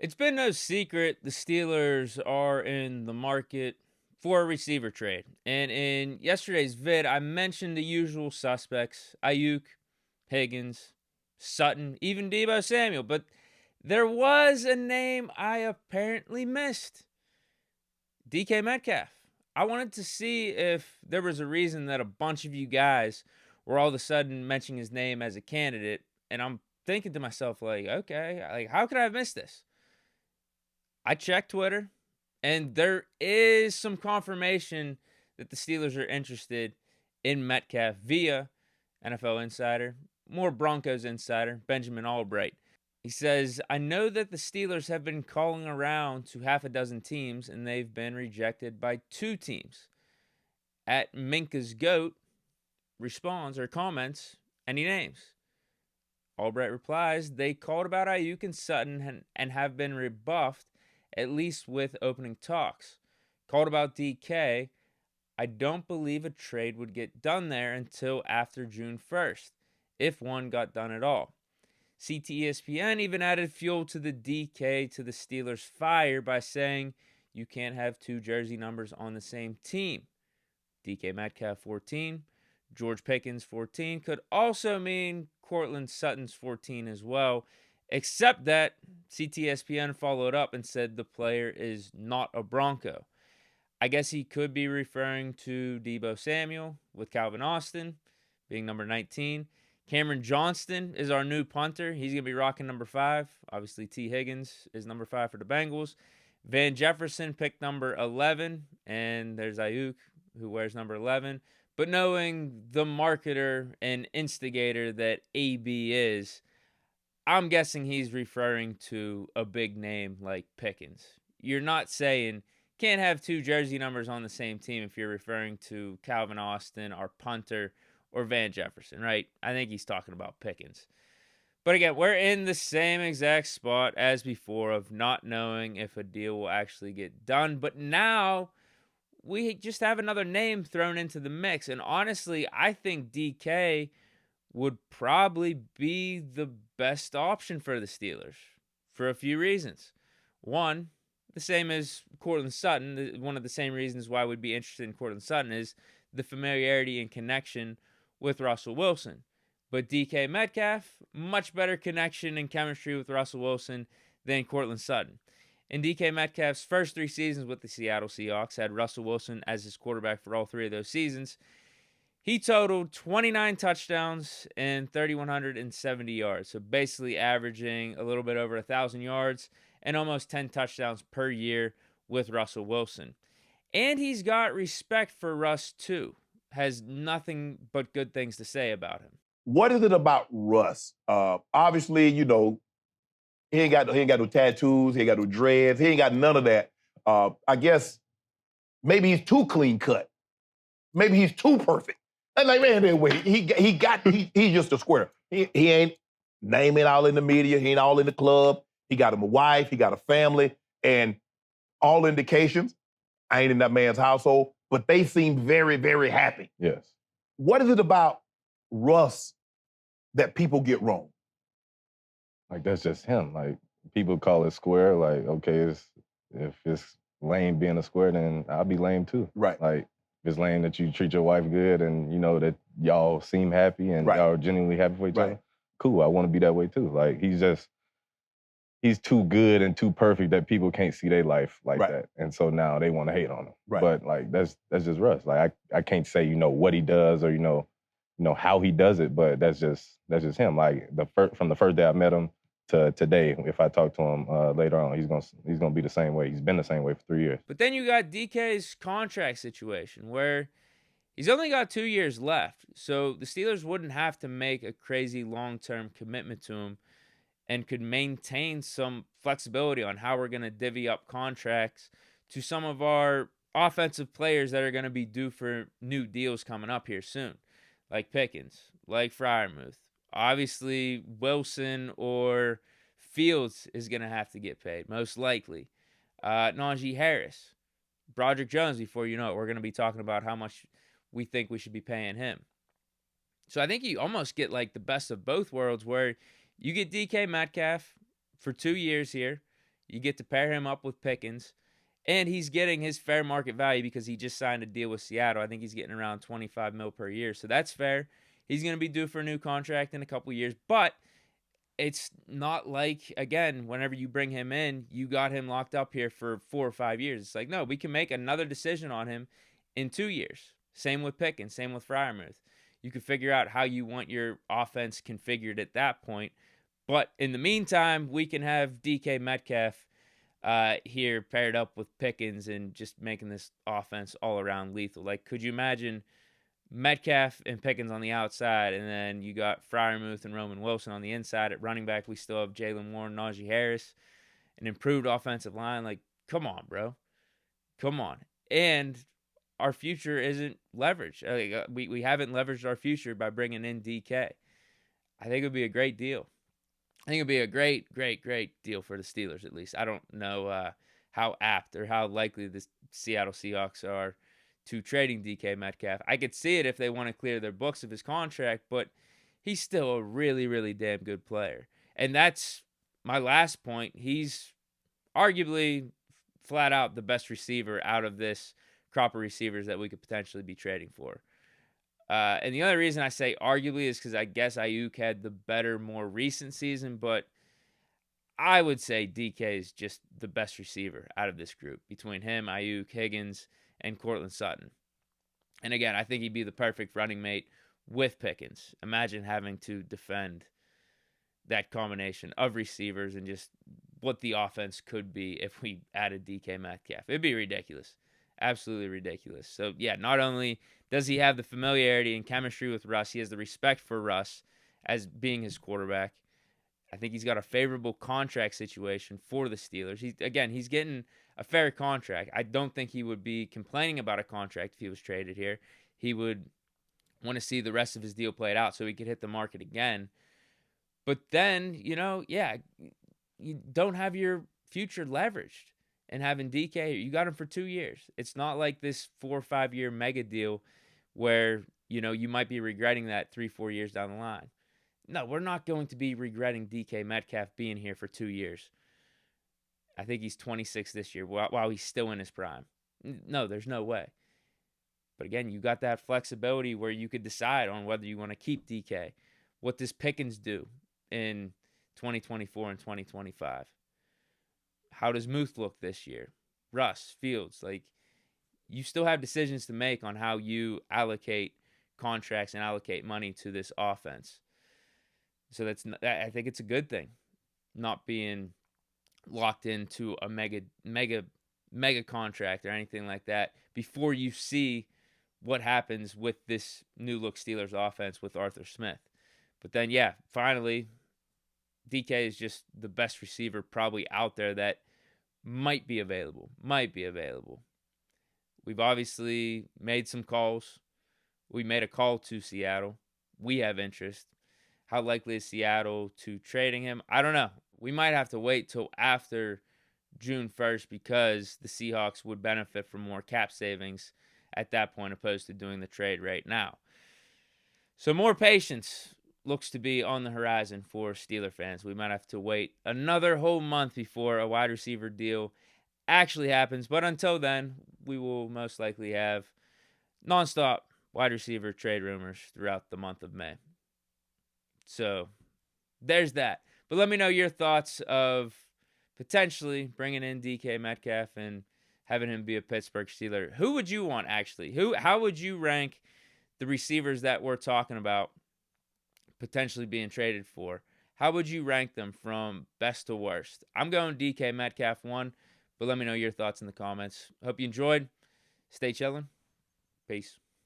It's been no secret the Steelers are in the market for a receiver trade. And in yesterday's vid, I mentioned the usual suspects: Ayuk, Higgins, Sutton, even Debo Samuel. But there was a name I apparently missed: DK Metcalf. I wanted to see if there was a reason that a bunch of you guys were all of a sudden mentioning his name as a candidate. And I'm thinking to myself, like, okay, like, how could I have missed this? I checked Twitter, and there is some confirmation that the Steelers are interested in Metcalf via NFL Insider, more Broncos Insider, Benjamin Albright. He says, I know that the Steelers have been calling around to half a dozen teams, and they've been rejected by two teams. At Minka's Goat responds or comments any names. Albright replies, they called about Ayuk and Sutton and have been rebuffed, at least with opening talks. Called about DK, I don't believe a trade would get done there until after June 1st, if one got done at all. CTESPN even added fuel to the DK to the Steelers' fire by saying you can't have two jersey numbers on the same team. DK Metcalf 14, George Pickens 14 could also mean Courtland Sutton's 14 as well, except that CTSPN followed up and said the player is not a Bronco. I guess he could be referring to Debo Samuel, with Calvin Austin being number 19. Cameron Johnston is our new punter. He's going to be rocking number 5. Obviously, T. Higgins is number 5 for the Bengals. Van Jefferson picked number 11, and there's Ayuk, who wears number 11. But knowing the marketer and instigator that AB is, I'm guessing he's referring to a big name like Pickens. You're not saying can't have two jersey numbers on the same team if you're referring to Calvin Austin, our punter, or Van Jefferson, right? I think he's talking about Pickens. But again, we're in the same exact spot as before of not knowing if a deal will actually get done. But now we just have another name thrown into the mix. And honestly, I think DK would probably be the best option for the Steelers for a few reasons. One, the same as Courtland Sutton, one of the same reasons why we'd be interested in Courtland Sutton is the familiarity and connection with Russell Wilson. But DK Metcalf, much better connection and chemistry with Russell Wilson than Courtland Sutton. In DK Metcalf's first 3 seasons with the Seattle Seahawks, had Russell Wilson as his quarterback for all 3 of those seasons. He totaled 29 touchdowns and 3,170 yards. So basically averaging a little bit over 1,000 yards and almost 10 touchdowns per year with Russell Wilson. And he's got respect for Russ too. Has nothing but good things to say about him. What is it about Russ? Obviously, he ain't got no tattoos, he ain't got no dreads, he ain't got none of that. I guess maybe he's too clean cut. Maybe he's too perfect. And like, man, anyway, he's just a square. He ain't naming all in the media, he ain't all in the club. He got him a wife, he got a family, and all indications, I ain't in that man's household, but they seem very, very happy. Yes. What is it about Russ that people get wrong? Like, that's just him. Like, people call it square. Like, okay, if it's lame being a square, then I'll be lame too. Right. Like, if it's lame that you treat your wife good and you know that y'all seem happy and y'all are genuinely happy for each other, cool. I want to be that way too. Like, he's too good and too perfect that people can't see their life like that. And so now they want to hate on him. Right. But like, that's just Russ. Like, I can't say, what he does or, how he does it, but that's just him. Like, from the first day I met him to today, if I talk to him later on, he's gonna be the same way. He's been the same way for 3 years. But then you got DK's contract situation where he's only got 2 years left. So the Steelers wouldn't have to make a crazy long-term commitment to him and could maintain some flexibility on how we're going to divvy up contracts to some of our offensive players that are going to be due for new deals coming up here soon, like Pickens, like Freiermuth. Obviously, Wilson or Fields is going to have to get paid, most likely. Najee Harris, Broderick Jones, before you know it, we're going to be talking about how much we think we should be paying him. So I think you almost get like the best of both worlds where you get DK Metcalf for 2 years here. You get to pair him up with Pickens, and he's getting his fair market value because he just signed a deal with Seattle. I think he's getting around $25 million per year, so that's fair. He's going to be due for a new contract in a couple years, but it's not like, again, whenever you bring him in, you got him locked up here for 4 or 5 years. It's like, no, we can make another decision on him in 2 years. Same with Pickens, same with Freiermuth. You can figure out how you want your offense configured at that point. But in the meantime, we can have DK Metcalf here paired up with Pickens and just making this offense all around lethal. Like, could you imagine Metcalf and Pickens on the outside, and then you got Freiermuth and Roman Wilson on the inside? At running back, we still have Jalen Warren, Najee Harris, an improved offensive line. Like, come on, bro. Come on. And our future isn't leveraged. We haven't leveraged our future by bringing in DK. I think it would be a great deal. I think it would be a great, great, great deal for the Steelers, at least. I don't know how apt or how likely the Seattle Seahawks are to trading DK Metcalf. I could see it if they want to clear their books of his contract, but he's still a really, really damn good player. And that's my last point. He's arguably flat out the best receiver out of this crop of receivers that we could potentially be trading for. And the only reason I say arguably is because I guess Ayuk had the better, more recent season, but I would say DK is just the best receiver out of this group between him, Ayuk, Higgins, and Courtland Sutton. And again, I think he'd be the perfect running mate with Pickens. Imagine having to defend that combination of receivers and just what the offense could be if we added DK Metcalf. It'd be ridiculous. Absolutely ridiculous. So, yeah, not only does he have the familiarity and chemistry with Russ, he has the respect for Russ as being his quarterback. I think he's got a favorable contract situation for the Steelers. He's getting a fair contract. I don't think he would be complaining about a contract if he was traded here. He would want to see the rest of his deal played out so he could hit the market again. But then, you don't have your future leveraged. And having DK, you got him for 2 years. It's not like this 4 or 5 year mega deal where, you might be regretting that 3-4 years down the line. No, we're not going to be regretting DK Metcalf being here for 2 years. I think he's 26 this year while he's still in his prime. No, there's no way. But again, you got that flexibility where you could decide on whether you want to keep DK. What does Pickens do in 2024 and 2025? How does Muth look this year? Russ, Fields, you still have decisions to make on how you allocate contracts and allocate money to this offense. So I think it's a good thing, not being locked into a mega contract or anything like that before you see what happens with this new look Steelers offense with Arthur Smith. But then, yeah, finally, DK is just the best receiver probably out there that might be available. We've obviously made some calls. We made a call to Seattle. We have interest. How likely is Seattle to trading him? I don't know. We might have to wait till after June 1st because the Seahawks would benefit from more cap savings at that point opposed to doing the trade right now. So more patience looks to be on the horizon for Steeler fans. We might have to wait another whole month before a wide receiver deal actually happens. But until then, we will most likely have nonstop wide receiver trade rumors throughout the month of May. So there's that. But let me know your thoughts of potentially bringing in DK Metcalf and having him be a Pittsburgh Steeler. Who would you want, actually? How would you rank the receivers that we're talking about potentially being traded for? How would you rank them from best to worst? I'm going DK Metcalf 1, but let me know your thoughts in the comments. Hope you enjoyed. Stay chillin'. Peace.